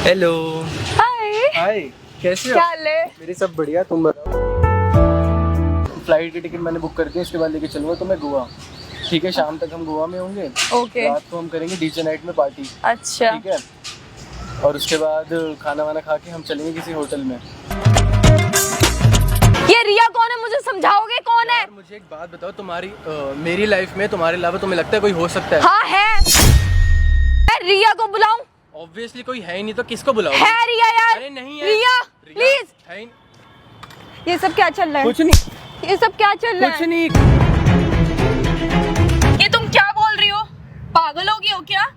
Hello. हाय। हाय, कैसे हो? क्या हाल है? मेरी सब बढ़िया, तुम बताओ। फ्लाइट की टिकट मैंने बुक कर दी, उसके बाद लेके चलूंगा तुम्हें गोवा। ठीक है, शाम तक हम गोवा में होंगे। ओके। रात को हम करेंगे डीजे नाइट में पार्टी। अच्छा। ठीक है, और उसके बाद खाना वाना खा के हम चलेंगे किसी होटल में। ये रिया कौन है, मुझे समझाओगे कौन है? यार मुझे एक बात बताओ, तुम्हारी मेरी लाइफ में तुम्हारे अलावा तुम्हें लगता है कोई हो सकता है? हाँ है। मैं रिया को बुलाऊं? ऑब्वियसली कोई है ही नहीं, तो किसको बुलाओ? है रिया यार। अरे नहीं है रिया प्लीज। है ही ये सब क्या चल रहा है? कुछ नहीं, ये सब क्या चल रहा कुछ है? नहीं। ये तुम क्या बोल रही हो? पागल हो गई हो क्या?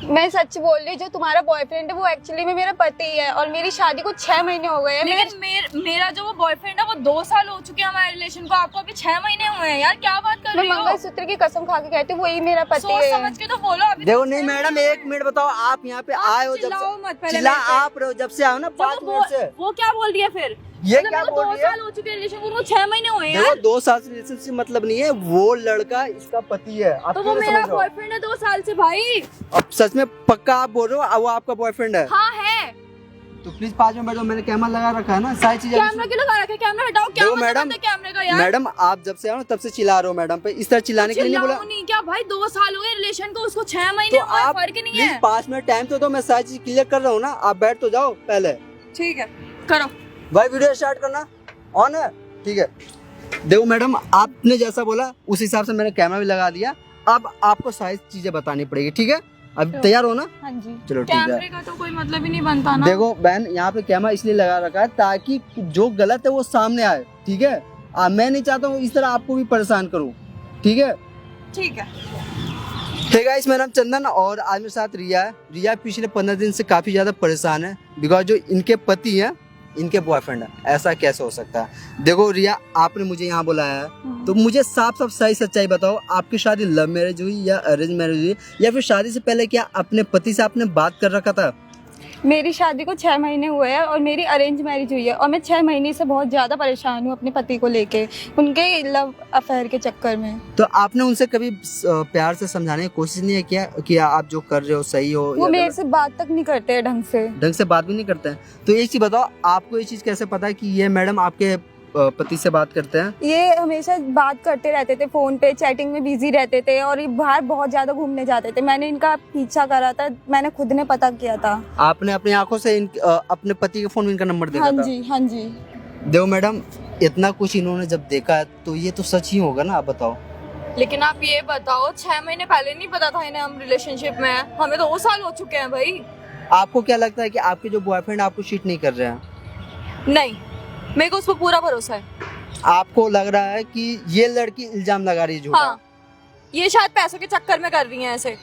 मैं सच बोल रही हूँ, जो तुम्हारा बॉयफ्रेंड है वो एक्चुअली में मेरा पति है और मेरी शादी को 6 महीने हो गए हैं। लेकिन मेरा जो वो बॉयफ्रेंड है वो 2 साल हो चुके हैं हमारे रिलेशन को, आपको अभी 6 महीने हुए हैं। यार क्या बात कर मैं रही हो? मंगलसूत्र की कसम खा के कहती हूँ वही मेरा पति सोच है। समझ के तो बोलो। अभी देखो तो नहीं 6 मैडम, महीने एक मिनट बताओ, आप यहाँ पे आए हो जब चिल्लाओ मत पहले चिल्ला मेरे पे। आप रहे हो जब से आओ ना 5 मिनट से। वो क्या बोल रही है फिर? ये मतलब क्या मेरे को बोल 2 रही है? साल हो चुके हैं रिलेशन को, उनको 6 महीने हुए हैं देखो यार। 2 साल से रिलेशनशिप मतलब नहीं है, वो लड़का इसका पति है। आप तो क्यों वो नहीं मेरा समझ रहे हो? बॉयफ्रेंड है 2 साल से भाई। अब सच में पक्का आप बोल रहे हो वो आपका बॉयफ्रेंड है? हाँ है। तो प्लीज 5 मिनट बैठो, मैंने कैमरा लगा रखा है ना, सारी चीजें। कैमरा क्यों लगा रखा है? कैमरा हटाओ। क्या देखो मतलब मैडम, है कैमरे का यार? मैडम आप जब से आओ ना तब से चिल्ला रहे हो मैडम पे, इस तरह चिल्लाने के लिए नहीं बोला। चिल्लाओ नहीं क्या भाई? 2 साल हो गए रिलेशन को, उसको 6 महीने तो हुए, आप फर्क नहीं प्लीज है। 5 मिनट टाइम तो दो, मैं सारी चीज क्लियर कर रहा हूँ ना। आप बैठ तो जाओ पहले। ठीक है करो। भाई वीडियो स्टार्ट करना ऑन है? ठीक है। देखो मैडम, आपने जैसा बोला उस हिसाब से मैंने कैमरा भी लगा दिया। अब आपको सारी चीजें बतानी पड़ेगी, ठीक है? अब तैयार हो ना? हाँ जी। चलो ठीक है। कैमरे का तो कोई मतलब ही नहीं बनता ना। देखो बहन, यहाँ पे कैमरा इसलिए लगा रखा है ताकि जो गलत है वो सामने आए, ठीक है? मैं नहीं चाहता हूँ इस तरह आपको भी परेशान करूँ, ठीक है? ठीक है। ठीक है, मेरा नाम चंदन और आज मेरे साथ रिया है। रिया पिछले 15 दिन से काफी ज्यादा परेशान है बिकॉज जो इनके पति है इनके बॉयफ्रेंड है। ऐसा कैसे हो सकता है? देखो रिया, आपने मुझे यहाँ बुलाया है तो मुझे साफ साफ सही सच्चाई बताओ, आपकी शादी लव मैरिज हुई या अरेंज मैरिज हुई, या फिर शादी से पहले क्या अपने पति से आपने बात कर रखा था? मेरी शादी को 6 महीने हुए हैं और मेरी अरेंज मैरिज हुई है और मैं 6 महीने से बहुत ज़्यादा परेशान हूँ अपने पति को लेके, उनके लव अफेयर के चक्कर में। तो आपने उनसे कभी प्यार से समझाने की कोशिश नहीं किया कि आप जो कर रहे हो सही हो? वो या मेरे गलत? से बात तक नहीं करते हैं ढंग से बात भी नहीं करते हैं। तो एक चीज बताओ, आपको ये चीज कैसे पता है कि ये मैडम आपके पति से बात करते हैं? ये हमेशा बात करते रहते थे, फोन पे चैटिंग में बिजी रहते थे और ये बाहर बहुत ज्यादा घूमने जाते थे। मैंने इनका पीछा करा था, मैंने खुद ने पता किया था। आपने अपनी आंखों से अपने पति के फोन में इनका नंबर देखा हाँ था? जी हाँ जी। देखो मैडम, इतना कुछ इन्होंने जब देखा है तो ये तो सच ही होगा ना, आप बताओ। लेकिन आप ये बताओ, 6 महीने पहले नहीं पता था इन्हें हम रिलेशनशिप में हैं? हमें 2 साल हो चुके हैं भाई। आपको क्या लगता है कि आपके जो बॉयफ्रेंड आपको चीट नहीं कर रहे हैं? नहीं, मेरे को उस पर पूरा भरोसा है। आपको लग रहा है कि ये लड़की इल्जाम लगा रही है झूठा? हाँ, ये शायद पैसों के चक्कर में कर रही हैं ऐसे।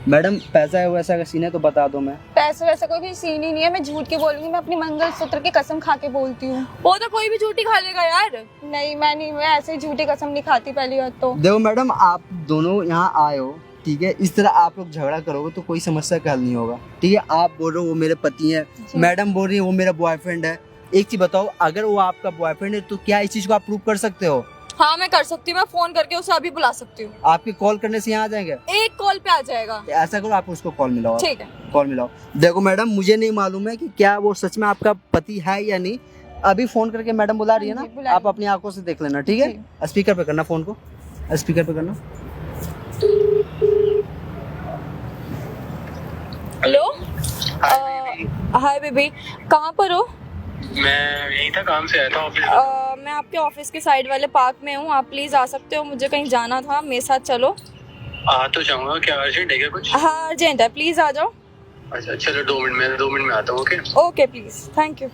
मैडम पैसा है वैसा का सीन है तो बता दो। मैं पैसे वैसे कोई भी सीन ही नहीं है, मैं झूठ के बोलूंगी, मैं अपनी मंगलसूत्र की कसम खा के बोलती हूँ। वो तो कोई भी झूठी खा लेगा यार। नहीं मैं नहीं, मैं ऐसे ही झूठी कसम नहीं खाती पहली बात तो। देखो मैडम, आप दोनों यहाँ आए हो, ठीक है? इस तरह आप लोग झगड़ा करोगे तो कोई समस्या का हल नहीं होगा, ठीक है? आप बोल रहे हो वो मेरे पति हैं, मैडम बोल रही है वो मेरा बॉयफ्रेंड है। एक चीज बताओ, अगर वो आपका बॉयफ्रेंड है तो क्या इस चीज को आप प्रूव कर सकते हो? हाँ मैं कर सकती हूँ, मैं फोन करके उसे अभी बुला सकती हूँ। आपके कॉल करने से यहाँ आ जाएंगे? एक कॉल पे आ जाएगा। ऐसा करो, आप उसको कॉल मिलाओ। ठीक है। कॉल मिलाओ। देखो मैडम, मुझे नहीं मालूम है कि क्या वो सच में आपका पति है या नहीं। अभी फोन करके मैडम बुला रही है हाँ जी, ना, बुलाइए। आप अपनी आंखों से देख लेना, ठीक है? स्पीकर पे करना फोन को, स्पीकर पे करना। हेलो। हाय बेबी, कहाँ पर हो? मैं यहीं था, काम से आया था ऑफिस। मैं आपके ऑफिस के साइड वाले पार्क में हूँ, आप प्लीज आ सकते हो? मुझे कहीं जाना था, मेरे साथ चलो। आ तो जाऊंगा, क्या अर्जेंट है क्या कुछ? हाँ अर्जेंट है, प्लीज आ जाओ। अच्छा चलो, 2 मिनट में आता हूँ। Okay okay please, thank you.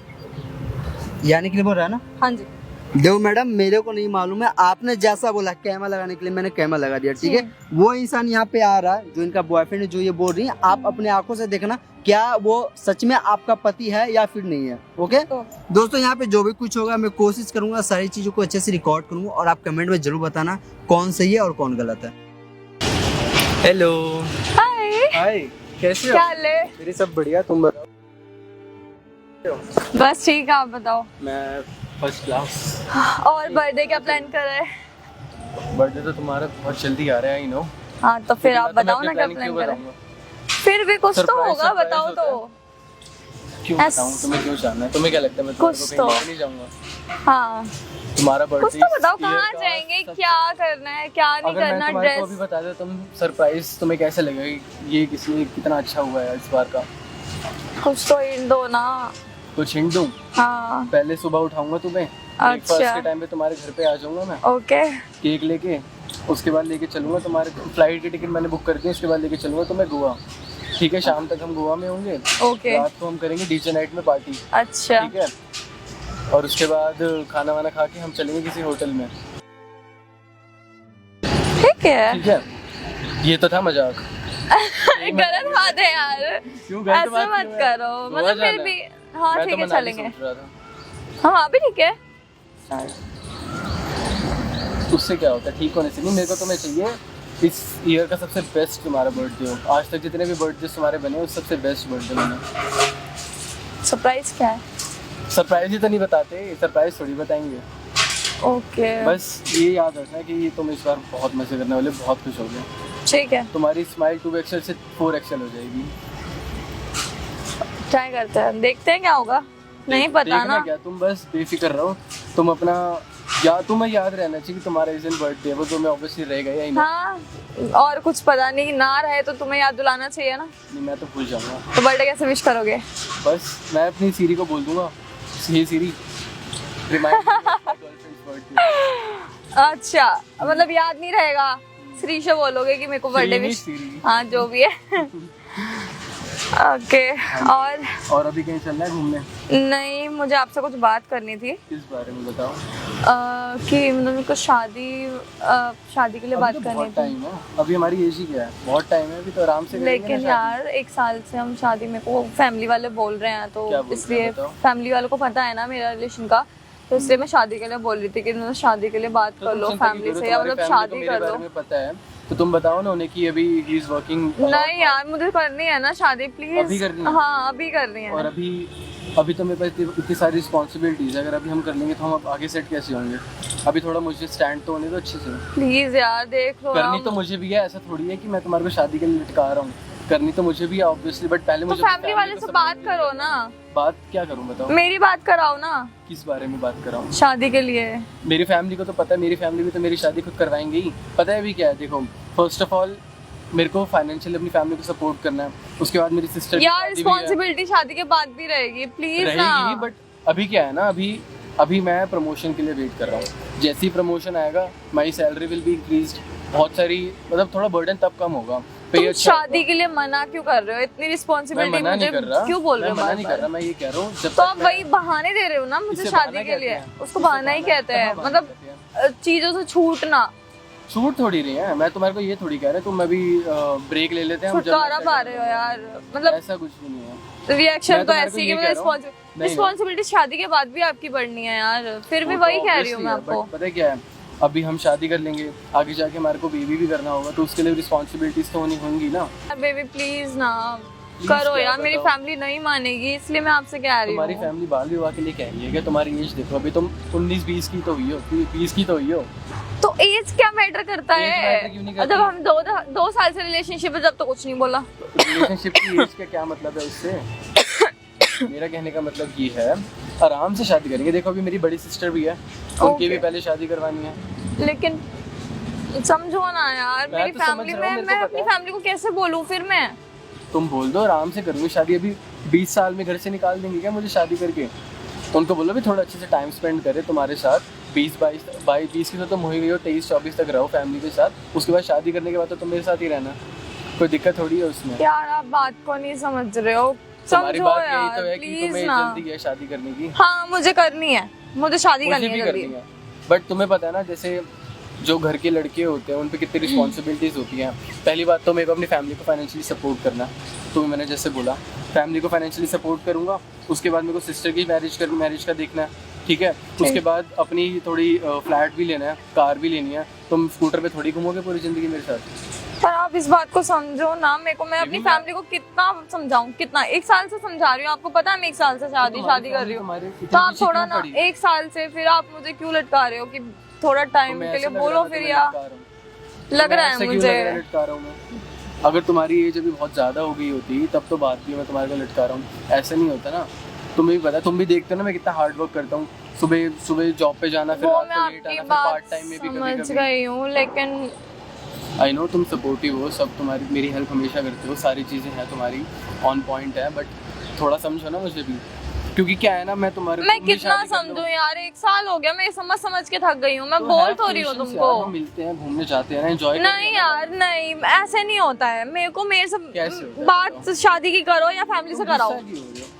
यानी कि बोल रहा है ना? हाँ जी। देखो मैडम, मेरे को नहीं मालूम है, आपने जैसा बोला कैमरा लगाने के लिए मैंने कैमरा लगा दिया, ठीक है? वो इंसान यहाँ पे आ रहा है जो इनका बॉयफ्रेंड है, जो ये बोल रही है, आप अपने आंखों से देखना क्या वो सच में आपका पति है या फिर नहीं है। ओके दोस्तों, यहाँ पे जो भी कुछ होगा मैं कोशिश करूंगा सारी चीजों को अच्छे से रिकॉर्ड करूंगा और आप कमेंट में जरूर बताना कौन सही है और कौन गलत है। हेलो। हाय। हाय, कैसे हो? क्या हाल है? मेरी सब बढ़िया, तुम बताओ। बस ठीक है, आप बताओ। मैं फर्स्ट क्लास। और बर्थडे क्या प्लान कर रहे हैं? बर्थडे तो तुम्हारा बहुत जल्दी आ रहा है, आई नो। हाँ तो फिर आप बताओ ना क्या प्लान कर रहे हैं। फिर भी कुछ तो Surprise, होगा, surprise बताओ होता तो। क्यों ऐस- बताऊं तुम्हें, क्यों जानना है? तुम्हें क्या लगता है मैं तुम्हारे कुछ को कहीं तो। लेके नहीं जाऊंगा? हाँ, तुम्हारा कुछ बर्थडे तो बताओ, कहाँ जाएंगे, क्या करना है, क्या नहीं अगर मैं करना, तुम्हारे को अभी ड्रेस। बता दे तुम सरप्राइज तुम्हें कैसे लगेगा, ये किसने कितना अच्छा हुआ है इस बार का? कुछ तो हिंट दो ना। कुछ हिंट दूं? हाँ, पहले सुबह उठाऊंगा तुम्हें, ब्रेकफास्ट के टाइम पे तुम्हारे घर पे आ जाऊंगा मैं ओके, केक लेके। उसके बाद लेके चलूंगा तुम्हारे, फ्लाइट की टिकट मैंने बुक कर दी, उसके बाद लेके चलूंगा तुम्हें गोवा। ठीक है, शाम तक हम गोवा में होंगे, ओके, रात को हम करेंगे डीजे नाइट में पार्टी। अच्छा, ठीक है, और उसके बाद खाना वाना खा के हम चलेंगे किसी होटल में। ठीक है। ठीक है, ये तो था मजाक। गलत बात है यार, क्यों गलत ऐसा बात मत क्यों है? करो, गोवा मतलब जाना फिर है। भी। हाँ मैं ठीक तो है, मनाली चलेंगे। सोच रहा था। हाँ हाँ भी ठीक है। उससे क्या होता है, ठीक होने से नहीं। मेरे को तुम्हें चाहिए इस ईयर का सबसे बेस्ट तुम्हारा बर्थडे हो। आज तक जितने भी बर्थडे तुम्हारे बने हो सबसे बेस्ट बर्थडे बने। सरप्राइज क्या है? सरप्राइज ही तो नहीं बताते, सरप्राइज थोड़ी बताएंगे। ओके, बस ये याद रखना कि तुम इस बार बहुत मजे करने वाले, बहुत खुश हो गए। ठीक है, तुम्हारी स्माइल 2XL से 4XL हो जाएगी। ट्राई करते हैं, देखते हैं क्या होगा। नहीं पता देखना ना। क्या, तुम बस बेफिक्र रहो। तुम अपना तुम्हें याद रहना चाहिए कि तुम्हारा इस दिन बर्थडे है, वो तुम्हें ऑब्वियसली रहेगा या नहीं। हाँ, और कुछ पता नहीं ना रहे तो तुम्हें याद दिलाना चाहिए ना। नहीं, मैं तो भूल जाऊंगा। तो बर्थडे कैसे विश करोगे? बस मैं अपनी सीरी को बोल दूंगा, ये सीरी रिमाइंड गर्लफ्रेंड्स बर्थडे। अच्छा, मतलब याद नहीं रहेगा, श्री से बोलोगे कि मेरे को बर्थडे विश। सीरी। हाँ जो भी है। ओके, और अभी कहीं चलना है घूमने? नहीं, मुझे आपसे कुछ बात करनी थी। किस बारे में बताओ? कि मतलब कुछ शादी के लिए बात अभी तो करनी बहुत थी। टाइम है, अभी हमारी एज ही क्या है, बहुत टाइम है, अभी तो आराम से करेंगे लेकिन ना शादी। यार 1 साल से हम शादी, मेरे को फैमिली वाले बोल रहे हैं, तो क्या बोल रहे हैं, इसलिए बताओ? फैमिली वालों को पता है ना मेरा रिलेशन का, तो इसलिए मैं शादी के लिए बोल रही थी कि मतलब शादी के लिए बात तो कर तुम लो चिंता फैमिली क्यों से, करो, या तुम्हारी मतलब family को शादी मेरे कर बारे लो। में पता है, तो तुम बताओ ना उन्हें कि अभी ही इज वर्किंग। नहीं यार, मुझे करनी है ना शादी, प्लीज। अभी करनी है? हाँ अभी करनी है। और अभी तो मेरे पास इतनी सारी रिस्पॉन्सिबिलिटीज है, अगर अभी हम कर लेंगे तो हम अब आगे सेट कैसे होंगे? अभी थोड़ा मुझे स्टैंड तो होने दो अच्छे से। प्लीज यार देख लो। करनी तो मुझे भी है, ऐसा थोड़ी है कि मैं तुम्हारे को शादी के लिए लटका रहा हूँ। करनी तो मुझे भी है ऑब्वियसली, बट पहले तो मुझे फैमिली वाले से बात करो ना। बात क्या करूँ बताओ? मेरी बात कराओ ना किस बारे में बात कराऊँ? शादी के लिए। मेरी फैमिली को तो पता है, मेरी फैमिली भी तो मेरी शादी खुद करवाएंगे ही। पता है अभी क्या है, देखो फर्स्ट ऑफ ऑल मेरे को फाइनेंशियली अपनी फैमिली को सपोर्ट करना है, उसके बाद मेरी सिस्टर यार रिस्पॉन्सिबिलिटी शादी के बाद भी रहेगी, प्लीज ना। रहेगी, बट अभी क्या है ना, अभी मैं प्रमोशन के लिए वेट कर रहा हूँ। जैसे ही प्रमोशन आएगा my salary will be increased, बहुत सारी मतलब थोड़ा बर्डन तब कम होगा। तुम शादी के लिए मना क्यों कर रहे हो? इतनी रिस्पॉन्सिबिलिटी मुझे क्यों बोल रहे हो? मना नहीं कर रहा, मैं ये कह रहा हूँ जब तो आप वही बहाने दे रहे हो ना मुझे शादी के लिए। उसको बहाना ही कहते हैं, मतलब चीजों से छूटना। छूट थोड़ी रही है, मैं तुम्हारे को ये थोड़ी कह रहा तुम अभी ब्रेक ले लेते हैं हम, छुटकारा पा रहे हो यार, मतलब ऐसा कुछ भी नहीं है। रिएक्शन मैं तो तुम्हारे ऐसी को कि ये मुझे कह रहा हूँ। रिस्पॉन्सिबिलिटी शादी के बाद भी आपकी बढ़नी है यार, फिर भी वही कह रही हूँ मैं आपको। पता है क्या है, अभी हम शादी कर लेंगे, आगे जाके हमारे को बेबी भी करना होगा, तो उसके लिए रिस्पॉन्सिबिलिटीज तो होनी होंगी ना। बेबी प्लीज ना करो क्या यार, मेरी बताओ? फैमिली नहीं मानेगी, इसलिए मैं आपसे कह रही तुम्हारी हूँ। फैमिली बाल विवाह के लिए कह रही है क्या? तुम्हारी एज देखो, अभी तुम 19-20 की तो हुई हो, 20 की तो हुई हो। तो एज क्या मैटर करता Age है? matter क्यों नहीं करती? जब हम दो साल से रिलेशनशिप है, जब तो कुछ नहीं बोला। रिलेशनशिप की एज का क्या मतलब है उससे? मेरा कहने का मतलब ये है, आराम से शादी करेंगे। देखो अभी मेरी बड़ी सिस्टर भी है, उनकी भी पहले शादी करवानी है। लेकिन समझो ना यार, मैं मेरी तो समझ फैमिली रहा हूँ, में मेरे को मैं पता अपनी है। फैमिली को कैसे बोलूँ फिर मैं? तुम बोल दो आराम से करूँगी शादी, अभी 20 साल में घर से निकाल देंगे क्या मुझे शादी करके? उनको बोलो भी थोड़ा अच्छे से टाइम स्पेंड करे तुम्हारे साथ। 20 की तो तुम हो ही गई हो, 23-24 तक रहो फैमिली के साथ, उसके बाद शादी करने के बाद तो तुम मेरे साथ ही रहना, कोई दिक्कत थोड़ी है उसमें। यार आप बात को नहीं समझ रहे हो, तुम्हारी समझो बात यही यार तो है कि प्लीज तुम्हें ना। जल्दी है शादी करने की। हाँ मुझे करनी है, मुझे शादी मुझे करनी भी है करनी जल्दी। है, बट तुम्हें पता है ना, जैसे जो घर के लड़के होते हैं उन पे कितनी रिस्पॉन्सिबिलिटीज होती हैं। पहली बात तो मेरे को अपनी फैमिली को फाइनेंशियली सपोर्ट करना, तो मैंने जैसे बोला फैमिली को फाइनेंशियली सपोर्ट करूंगा। उसके बाद मेरे को सिस्टर की मैरिज का देखना है, ठीक है। उसके बाद अपनी थोड़ी फ्लैट भी लेना है, कार भी लेनी है। तुम स्कूटर पे थोड़ी घूमोगे पूरी जिंदगी मेरे साथ? पर आप इस बात को समझो ना, मेरे को मैं अपनी फैमिली को कितना समझाऊं, कितना 1 साल से समझा रही हूँ, आपको पता है मैं 1 साल से शादी कर रही हूँ, तो आप थोड़ा ना 1 साल से फिर आप मुझे क्यों लटका रहे हो कि थोड़ा टाइम के लिए बोलो फिर, या लग रहा है मुझे। अगर तुम्हारी एज अभी बहुत ज़्यादा हो गई होती तब तो बात भी मैं तुम्हारे को लटका रहा हूँ, ऐसा नहीं होता ना। तुम्हें भी पता है, तुम भी देखते हो ना मैं कितना हार्ड वर्क करता हूँ, सुबह सुबह जॉब पे जाना, फिर वो रात मैं को लेट आपकी आना, फिर बात पार्ट टाइम में भी समझ कभी गई हूँ, लेकिन आई नो तुम सपोर्टिव हो, सब तुम्हारी मेरी हेल्प हमेशा करते हो, सारी चीज़ें हैं तुम्हारी ऑन पॉइंट है, बट थोड़ा समझो ना मुझे भी, क्योंकि क्या है ना मैं तुम्हारे मैं तुम भी कितना शादी कर लो। समझूं यार, 1 साल हो गया, मैं समझ समझ के थक गई हूँ, मैं तो बोल have तो रही हूँ patience तुमको। यार, हम मिलते हैं, घूमने जाते हैं ना, एंजॉय नहीं यार नहीं, ऐसे नहीं होता है, मेरे से कैसे होता है बात शादी की करो या फैमिली से कराओ।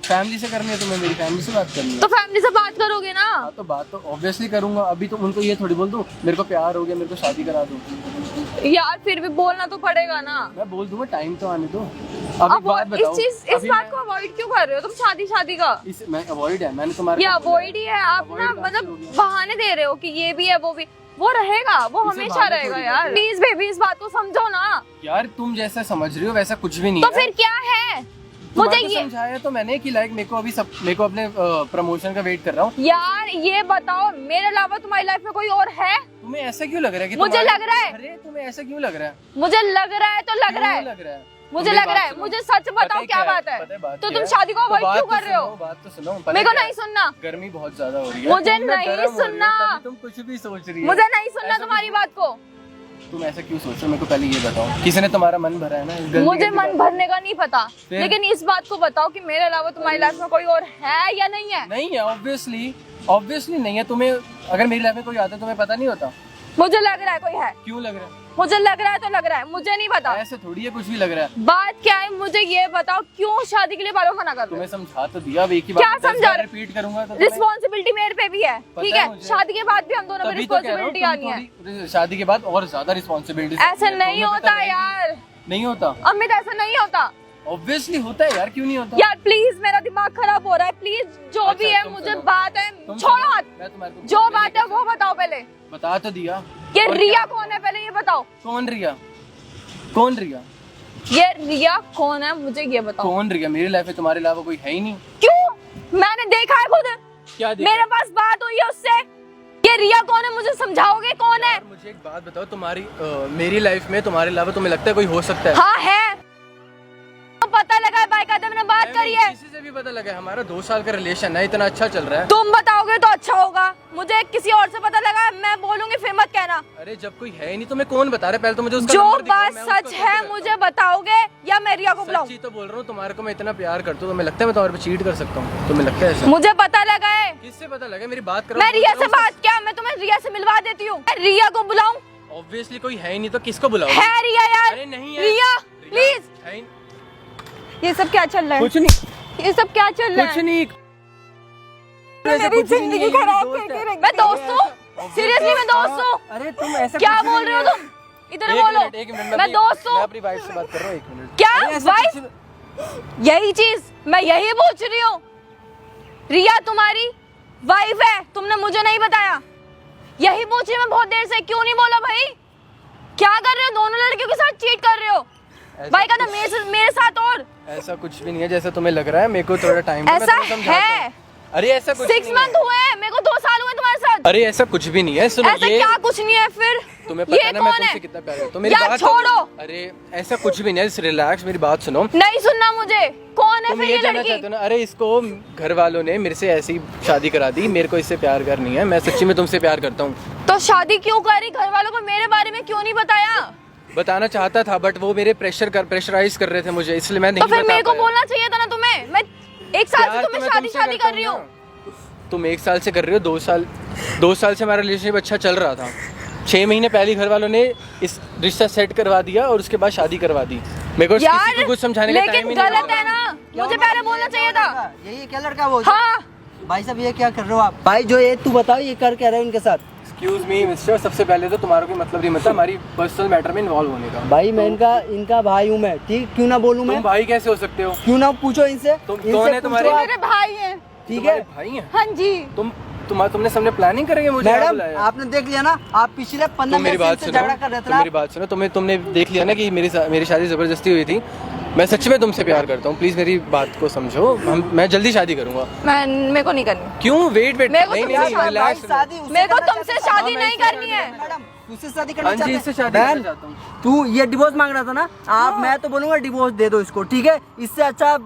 फैमिली से करनी है तुम्हें, मेरी फैमिली से बात करनी है तो फैमिली से बात करोगे ना। हाँ, तो बात तो ऑब्वियसली करूंगा। अभी तो उनको ये थोड़ी बोल दूं मेरे को प्यार हो गया, मेरे को शादी करा दो, यार फिर भी बोलना तो पड़ेगा ना। मैं बोल दूंगा, टाइम तो आने दो। अब एक बात बताओ, इस अभी बात मैं- को अवॉइड क्यों कर रहे हो तुम? शादी का मैं अवॉइड है, मैंने तुम्हारे ये को बोला अवॉइड ही है, आप Avoid ना कहाँ से मतलब हो गया? बहाने दे रहे हो कि ये भी है वो भी, वो रहेगा, वो इसे हमेशा बहाने रहेगा थोड़ी यार। कहते प्लीज बेबी इस बात को समझो ना। यार तुम जैसा समझ रही हो वैसा कुछ भी नहीं तो है। फिर क्या है? मुझे तुम्हारे को ये समझाया तो मैंने कि लाइक मेरे को अपने प्रमोशन का वेट कर रहा हूँ। यार ये बताओ, मेरे अलावा तुम्हारी लाइफ में कोई और है? तुम्हें ऐसा क्यों लग रहा है कि मुझे तुम्हारे- लग रहा है। अरे तुम्हें ऐसा क्यों लग रहा है? मुझे लग रहा है तो लग रहा क्यों है, लग रहा है? मुझे मेरी लग बात रहा है, सुनो। मुझे सच पता बताओ है क्या है? बात है। पता है बात तो क्या तुम है? शादी को तो अवॉइड बात क्यों तो कर रहे हो? सुनो, बात तो सुनो। पता मेरे को क्या नहीं है? सुनना, गर्मी बहुत ज्यादा हो रही है, मुझे तुम ना नहीं गर्म हो रही हो, सुनना। तभी तुम कुछ भी सोच रही है। मुझे नहीं सुनना ऐसा तुम्हारी क्यों? बात को। तुम ऐसा क्यों सोच रहे हो? मेरे को पहले ये बताओ, किसी ने तुम्हारा मन भरा है ना? इस गंदी मुझे गंदी मन बात- भरने का नहीं पता, फिर? लेकिन इस बात को बताओ कि मेरे अलावा तुम्हारी लाइफ में कोई और है या नहीं है? नहीं है, ऑब्वियसली नहीं है। तुम्हें अगर मेरी लाइफ में कोई आता है तुम्हें पता नहीं होता? मुझे लग रहा है कोई है, क्यों लग रहा है? मुझे लग रहा है तो लग रहा है, मुझे नहीं पता। ऐसे थोड़ी है, कुछ भी लग रहा है। बात क्या है मुझे ये बताओ, क्यों शादी के लिए बालों मना कर रहे तुम्हें हो? समझा तो दिया, अब एक ही क्या बात 10 समझा बार रहे? रिपीट करूंगा तो तुम्हें- रिस्पॉन्सिबिलिटी मेरे पे भी है, पता ठीक है है? मुझे। शादी के बाद भी हम दोनों पे तभी तो कह रहा हूँ, रिस्पॉन्सिबिलिटी तुम आनी है। थोड़ी शादी के बाद और ज्यादा रिस्पॉन्सिबिलिटी ऐसे नहीं होता यार, नहीं होता। अमित ऐसा नहीं होता ऑब्वियसली होता है यार, क्यों नहीं होता? यार। प्लीज मेरा दिमाग खराब हो रहा है, प्लीज जो अच्छा, भी है तुम मुझे सुनो। बात है, तुम छोड़ो सुनो, हाथ। मैं तुम्हारे को जो पहले बात है लेके वो बताओ पहले। बता तो दिया। ये और रिया क्या? कौन है पहले ये बताओ। कौन रिया? कौन रिया? ये रिया कौन है मुझे ये बताओ। कौन रिया? मेरी लाइफ में तुम्हारे अलावा कोई है ही नहीं। क्यों? मैंने देखा है खुद, क्या देखा? मेरे पास बात हुई है उससे। ये रिया कौन है मुझे समझाओगे कौन है? यार मुझे एक बात बताओ, तुम्हारी मेरी लाइफ में तुम्हारे अलावा तुम्हें लगता है कोई हो सकता है? हाँ है, पता लगा है, बाइक आते मैंने बात करी है। किसी से भी पता लगा है, हमारा 2 साल का रिलेशन है, इतना अच्छा चल रहा है। तुम बताओगे तो अच्छा होगा, मुझे किसी और से पता लगा, मैं बोलूंगी फिर मत कहना। अरे जब कोई है ही नहीं तो मैं कौन बता रहा है? पहले तो मुझे उसका जो नंबर दिखाओ, बात मैं उसको सच है करता मुझे बताओगे या मैं रिया को हूँ। बुलाऊं? सच्ची तो बोल रहा हूँ, तुम्हारे को मैं इतना प्यार करता हूँ, तुम्हें लगता है मैं तुम्हारे पे चीट कर सकता हूँ? तुम्हें लगता है ऐसा? मुझे पता लगा है, किससे पता लगा? मेरी बात करो। मैं रिया से बात क्या, मैं तुम्हें रिया से मिलवा देती हूँ। मैं रिया को बुलाऊं? ऑब्वियसली कोई है ही नहीं तो किसको बुलाओ? है रिया यार। अरे नहीं है। रिया प्लीज। है ही- ये सब क्या चल रहा है? कुछ नहीं, ये सब क्या चल रहा कुछ है? नहीं। मेरी जिंदगी खराब करके रख दी। मैं दोस्त हूँ, सीरियसली मैं दोस्त हूँ। अरे तुम ऐसा क्या कुछ बोल नहीं रहे हो है। तुम? इधर बोलो। एक मिनट मैं दोस्त मैं हूँ। अपनी वाइफ से बात कर रहा हूँ, 1 मिनट। क्या अरे ऐसा वाइफ? कुछ- यही चीज मैं यही पूछ रही हूँ। रिया तुम्हारी वाइफ है, तुमने मुझे नहीं बताया। यही पूछ रही मैं बहुत देर से, क्यों नहीं बोला भाई? क्या कर रहे हो? दोनों लड़कियों के साथ चीट कर रहे हो। ऐसा भाई का कुछ- मेरे साथ और ऐसा कुछ भी नहीं है जैसा तुम्हें लग रहा है। मेरे को थोड़ा टाइम दो, मैं ऐसा तुम्हें समझाता है। हूँ। अरे ऐसा कुछ 6 नहीं मंथ है। हुए हैं, मेरे को 2 साल हुए तुम्हारे साथ। अरे ऐसा कुछ भी नहीं है। सुनो, ऐसा ये क्या कुछ नहीं है फिर? तुम्हें पता ये है ना मैं कौन तुमसे है? कितना प्यार करता हूँ। मेरी यार बात छोड़ो। अरे ऐसा कुछ भी नहीं है, रिलैक्स, मेरी बात सुनो। नहीं सुनना मुझे। कौन है तुम फिर ये ये जानना लड़की? चाहते हो ना? अरे इसको घर वालों ने मेरे से ऐसी शादी करा दी, मेरे को इससे प्यार करनी है। मैं सच्ची में तुमसे प्यार करता हूँ। तो शादी क्यों करी? घर वालों को मेरे बारे में क्यों नहीं बताया? बताना चाहता था बट वो मेरे प्रेशराइज कर रहे थे मुझे, इसलिए मैं नहीं तो फिर बता मेरे को पाया। बोलना चाहिए था ना तुम्हें। मैं 1 साल से प्यार तो तुम्हें मैं शादी तुमसे शादी करता कर रही हूँ। ना। तुम 1 साल से कर रही हो, 2 साल से हमारा रिलेशनशिप अच्छा चल रहा था। 6 महीने पहले घर वालों ने इस रिश्ता सेट करवा दिया और उसके बाद शादी करवा दी। मेरे को यार किसी को कुछ समझाने का टाइम लेकिन ही नहीं गलत मिला। है ना, मुझे पहले बोलना चाहिए था। यही क्या लड़का वो? हाँ भाई साहब ये क्या कर रहे हो आप? भाई जो ये तू बताओ ये कर क्या रहे हो इनके साथ? एक्सक्यूज मी मिस्टर, सबसे पहले तो तुम्हारा कोई मतलब नहीं बनता हमारी पर्सनल मैटर में इन्वॉल्व होने का। भाई मैं इनका भाई हूँ मैं, ठीक? क्यों ना बोलूँ मैं? तुम भाई कैसे हो सकते हो? क्यों ना पूछो इनसे? तुम इनसे कौन है पूछो तुम्हारे? आप, मेरे भाई हैं। ठीक तुम्हारे है? भाई हैं? हाँ जी। तुमने सबने प्लानिंग करेंगे मुझे यहाँ मैडम बुलाया? आपने देख लिया ना, आप पिछले 15 तुम मेरी मिनट से बात इनसे सुनो, झगड़ा कर रहे थे तुम ना। मेरी बात सुनो। तुमने देख लिया ना कि मेरी शादी जबरदस्ती हुई थी। मैं सच में तुमसे प्यार करता हूँ, प्लीज मेरी बात को समझो। मैं जल्दी शादी करूंगा। मेरे को नहीं करनी। क्यों? वेट मेरे को नहीं तुमसे नहीं शादी- रिलैक्स। शादी उससे मेरे को करना तुमसे चाहता था। शादी नहीं करनी है। मैडम उससे शादी करना हाँ जी, चाहते इससे हैं? शादी करना बहन, चाहता हूँ। तू ये डिवोर्स मांग रहा था ना आप, मैं तो बोलूंगा डिवोर्स दे दो इसको, ठीक है? इससे अच्छा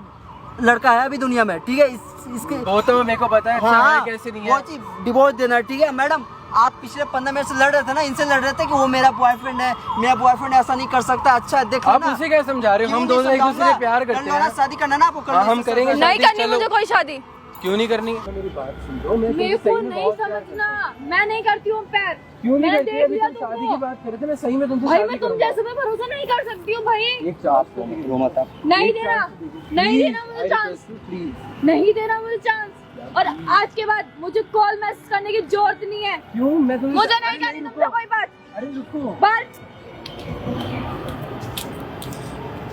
लड़का है अभी दुनिया में, ठीक है? इसके वो तो मेरे को पता है अच्छा है कैसे नहीं वो है। चीज डिवोर्स देना है, ठीक है? मैडम आप पिछले 15 मिनट से लड़ रहे थे ना, इनसे लड़ रहे थे कि वो मेरा बॉयफ्रेंड है, मेरा बॉयफ्रेंड ऐसा नहीं कर सकता। अच्छा देख लो आप ना, उसे क्या समझा रहे हो? हम क्यों नहीं दोनों एक दूसरे समझाऊंगा? से प्यार कर करते लो ना, हैं। शादी करना ना आपको, कर हाँ, लो हम इससे करेंगे। शादी। नहीं करनी चलो। मुझे कोई शादी। क्यों नहीं करनी? मेरी बात सुन लो, मैं मेरे तुमसे को सही में नहीं बहुत प्यार समझना, मैं नहीं करती हूँ पैर। क्यों नहीं मैं करती? देख अभी लिया तुम तुमको। शादी की बात कर रहे थे, मैं सही में तुमसे भाई शादी मैं तुम करूंगा। जैसे पे भरोसा नहीं कर सकती हूँ भाई। एक चांस तो रो मत आप। नहीं एक देना, chance तो दीजिए। नहीं Please, देना मुझे I chance, request you, please। नहीं देना मुझे चांस। और आज के बाद मुझे कॉल मैसेज करने की जरूरत नहीं है। क्यों? मैं तुमसे मुझे नहीं करनी तुमसे कोई बात। अरे रुको। बात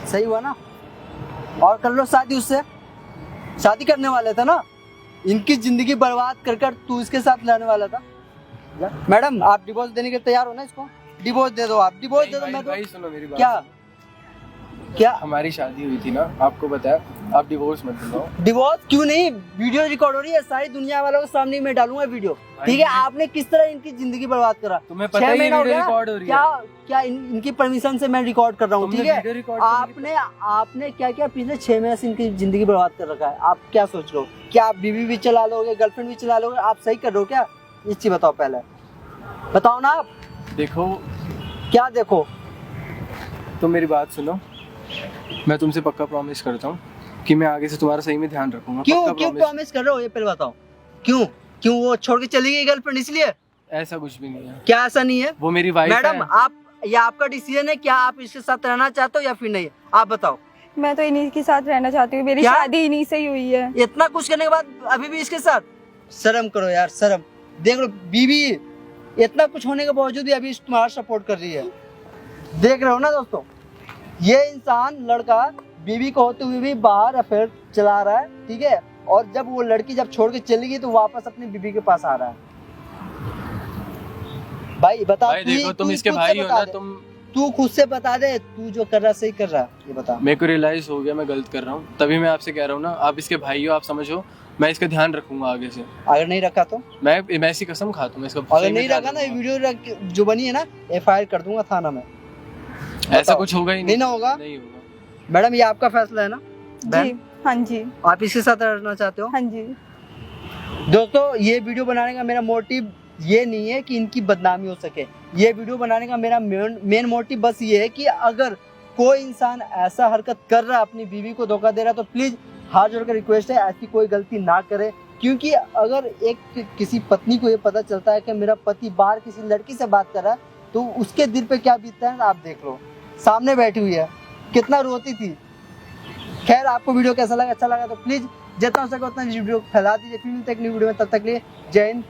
सही हुआ ना? और कर लो शादी उससे, शादी करने वाले थे ना, इनकी जिंदगी बर्बाद कर कर तू इसके साथ रहने वाला था। मैडम आप डिवोर्स देने के तैयार हो ना? इसको डिवोर्स दे दो, आप डिवोर्स दे दो। मैं भाई तो सुनो मेरी बात। क्या क्या हमारी शादी हुई थी ना, आपको बताया, आप डिवोर्स मत दिलाओ। डिवोर्स क्यों नहीं? वीडियो रिकॉर्ड हो रही है, सारी दुनिया वालों के सामने मैं डालूंगा वीडियो, ठीक है? आपने किस तरह इनकी जिंदगी बर्बाद करा? तुम्हें 6 पता ही है महीना हो वीडियो गया। रिकॉर्ड हो रही है। क्या क्या इनकी परमिशन से मैं रिकॉर्ड कर रहा हूँ, तुमने ठीक है? वीडियो रिकॉर्ड करने की- आपने क्या क्या पिछले 6 महीने से इनकी जिंदगी बर्बाद कर रखा है? आप क्या सोच रहे हो? क्या आप बीवी भी चला लोगे, गर्लफ्रेंड भी चला लोगे? आप सही कर रहे हो क्या? ये चीज बताओ, पहले बताओ ना आप। देखो, क्या देखो? तुम मेरी बात सुनो, मैं तुमसे पक्का प्रॉमिस करता हूँ कि मैं आगे से तुम्हारा सही में ध्यान रखूंगा। क्यों पक्का क्यों promise। प्रॉमिस कर रहे हो? ये पहले बताओ, क्यों क्यों वो छोड़ के चली गई गर्लफ्रेंड इसलिए? ऐसा कुछ भी नहीं है, क्या ऐसा नहीं है? वो मेरी वाइफ मैडम है। आप, ये आपका डिसीजन है, क्या आप इसके साथ रहना चाहते हो या फिर नहीं? आप बताओ। मैं तो इन्हीं के साथ रहना चाहती हूँ, मेरी क्या? शादी इन्हीं से ही हुई है। इतना कुछ करने के बाद अभी भी इसके साथ? शर्म करो यार, शर्म। देख लो बीवी, इतना कुछ होने के बावजूद भी अभी तुम्हारा सपोर्ट कर रही है। देख रहे हो ना दोस्तों, ये इंसान लड़का बीवी को होते हुए भी बाहर अफेयर चला रहा है, ठीक है? और जब वो लड़की जब छोड़ के चली गई तो वापस अपनी बीवी के पास आ रहा है। भाई बता, भाई देखो, तुम इसके भाई हो ना, तू खुद से बता दे, तू जो कर रहा सही कर रहा है, ये बता। मेरे को रियलाइज हो गया मैं गलत कर रहा हूँ, तभी मैं आपसे कह रहा हूँ ना, आप इसके भाई हो, आप समझो, मैं इसका ध्यान रखूंगा आगे से। अगर नहीं रखा तो? मैं ऐसी कसम खाता हूँ, मैं इसका अगर सही में नहीं ध्यान रखा ना, ये रखूंगा। वीडियो जो बनी है ना, FIR कर दूंगा थाना में। ऐसा बताओ। कुछ होगा ही नहीं ना होगा? नहीं होगा। मैडम ये आपका फैसला है ना? जी हाँ जी आप इसके साथ रहना चाहते हो? हाँ जी। दोस्तों ये वीडियो बनाने का मेरा मोटिव ये नहीं है कि इनकी बदनामी हो सके। ये वीडियो बनाने का मेरा मेन मोटिव बस ये है कि अगर कोई इंसान ऐसा हरकत कर रहा है, अपनी बीवी को धोखा दे रहा है, तो प्लीज हाथ जोड़कर रिक्वेस्ट है, ऐसी कोई गलती ना करे। क्योंकि अगर एक किसी पत्नी को ये पता चलता है कि मेरा पति बाहर किसी लड़की से बात कर रहा है, तो उसके दिल पे क्या बीतता है आप देख लो। सामने बैठी हुई है, कितना रोती थी। खैर आपको वीडियो कैसा लगा? अच्छा लगा तो प्लीज जितना हो सके उतना वीडियो फैला दीजिए। फिर मिलते हैं एक नई वीडियो में, तब तक लिए जय हिंद,